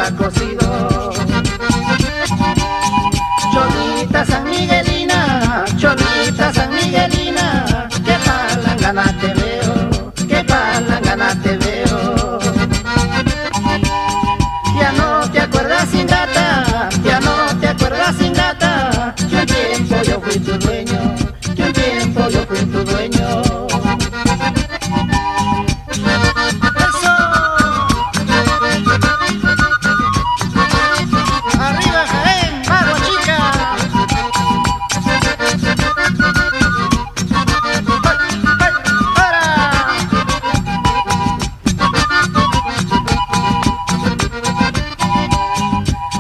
ha cocido. Cholita San Miguelina, Cholita San Miguelina, qué palangana te veo, qué palangana te veo. Ya no te acuerdas, ingrata, ya no te acuerdas, ingrata, que un tiempo yo fui tu dueño, que un tiempo yo fui tu dueño.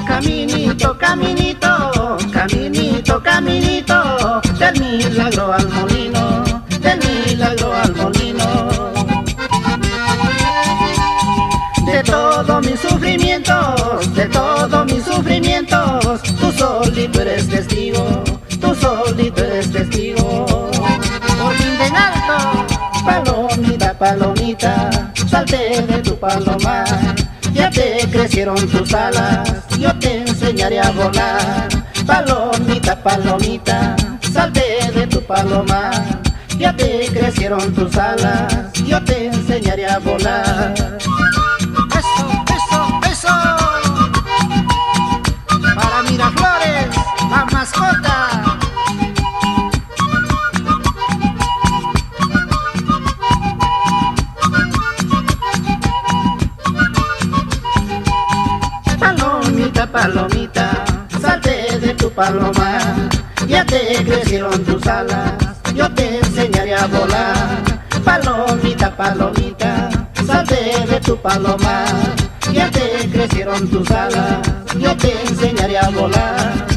Caminito, caminito, caminito, caminito, del milagro al molino, del milagro al molino. De todos mis sufrimientos, de todos mis sufrimientos, tú solito eres testigo, tú solito eres testigo. Olín en alto, palomita, palomita, salte de tu palomar. Ya te crecieron tus alas, yo te enseñaré a volar. Palomita, palomita, salte de tu palomar. Ya te crecieron tus alas, yo te enseñaré a volar. Eso, eso, eso. Para Miraflores, la mascota. Palomita, palomita, salte de tu palomar. Ya te crecieron tus alas, yo te enseñaré a volar. Palomita, palomita, salte de tu palomar. Ya te crecieron tus alas, yo te enseñaré a volar.